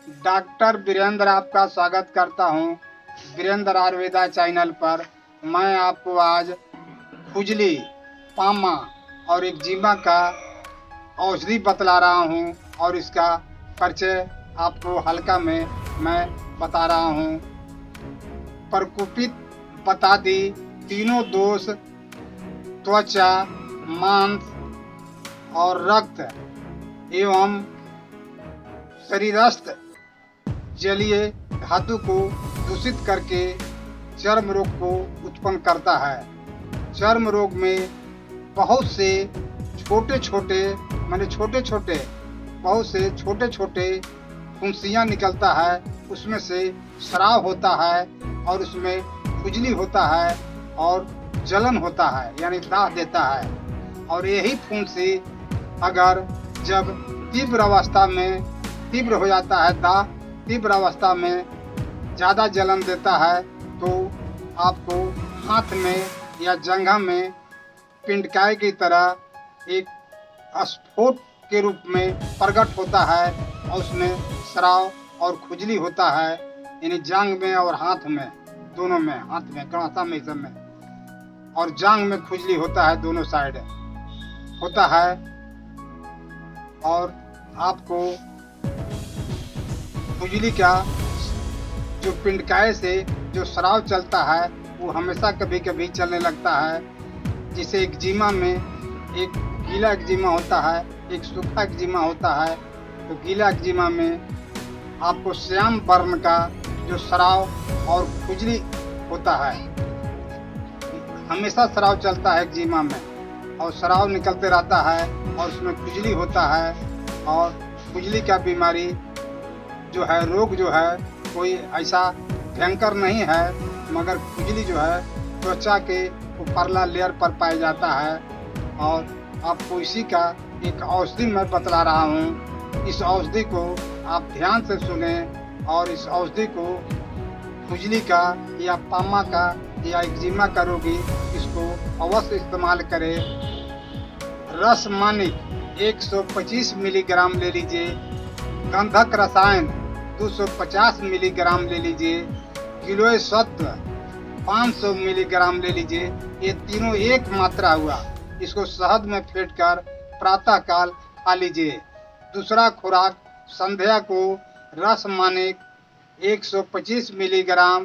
Doctor Virendra आपका स्वागत करता हूं वीरेंद्र आयुर्वेदा चैनल पर। मैं आपको आज खुजली, पामा और एक्जिमा का औषधि बतला रहा हूं और इसका परिचय आपको हल्का में मैं बता रहा हूं। प्रकोपित बता दी तीनों दोष त्वचा, मांस और रक्त एवं शरीरस्थ जलीय धातु को दूषित करके चर्म रोग को उत्पन्न करता है। चर्म रोग में बहुत से छोटे छोटे फुंसियाँ निकलता है, उसमें से स्राव होता है और उसमें खुजली होता है और जलन होता है, यानी दाह देता है। और यही फुंसी अगर जब तीव्र हो जाता है, दाह तीव्र अवस्था में ज़्यादा जलन देता है, तो आपको हाथ में या जंघा में पिंडकाय की तरह एक स्फोट के रूप में प्रकट होता है और उसमें स्राव और खुजली होता है, यानी जांघ में और हाथ में, दोनों में, हाथ में कड़ासा में, सब में, और जांघ में खुजली होता है, दोनों साइड होता है। और आपको खुजली का जो पिंडकाय से जो स्राव चलता है वो हमेशा कभी कभी चलने लगता है, जिसे एक्जिमा में एक गीला एक्जिमा होता है, एक सूखा एक्जिमा होता है। तो गीला एक्जिमा में आपको श्याम वर्ण का जो स्राव और खुजली होता है, हमेशा स्राव चलता है एक्जिमा में और स्राव निकलते रहता है और उसमें खुजली होता है। और खुजली का बीमारी जो है, रोग जो है, कोई ऐसा भयंकर नहीं है, मगर खुजली जो है त्वचा के ऊपरला लेयर पर पाया जाता है। और आपको इसी का एक औषधि मैं बतला रहा हूँ। इस औषधि को आप ध्यान से सुने और इस औषधि को खुजली का या पामा का या एक्जिमा का रोगी इसको अवश्य इस्तेमाल करे। रसमानिक 125 मिलीग्राम ले लीजिए, गंधक रसायन 250 मिलीग्राम ले लीजिए, गिलोय सत्व 500 मिलीग्राम ले लीजिए। ये तीनों एक मात्रा हुआ। इसको शहद में फेंटकर प्रातः काल खा लीजिए। दूसरा खुराक संध्या को रसमानिक 125 मिलीग्राम,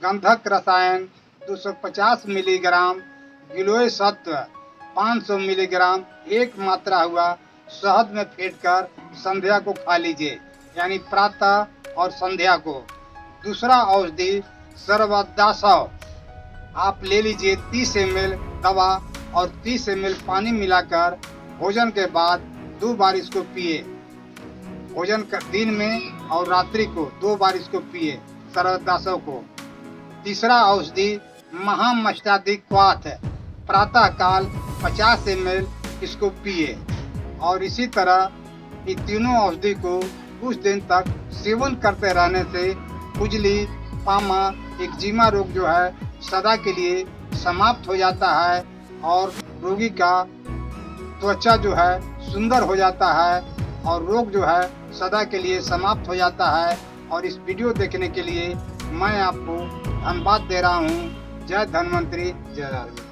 गंधक रसायन 250 मिलीग्राम, गिलोय सत्व 500 मिलीग्राम एक मात्रा हुआ, शहद में फेंटकर संध्या को खा लीजिए, यानी प्रातः और संध्या को। दूसरा औषधि सर्वदासव आप ले लीजिए 30 ml दवा और 30 ml पानी मिलाकर भोजन के बाद 2 बार इसको पिए। भोजन कर दिन में और रात्रि को 2 बार इसको पिए, सर्वदासव को। तीसरा औषधि महामस्ताधिक्वाथ प्रातः काल 50 ml इसको पिए। और इसी तरह ये तीनों औषधि को कुछ दिन तक सेवन करते रहने से खुजली, पामा, एक्जिमा रोग जो है सदा के लिए समाप्त हो जाता है और रोगी का त्वचा जो है सुंदर हो जाता है और रोग जो है सदा के लिए समाप्त हो जाता है। और इस वीडियो देखने के लिए मैं आपको धन्यवाद दे रहा हूँ। जय धन्वंतरी, जय आयुर्वेद।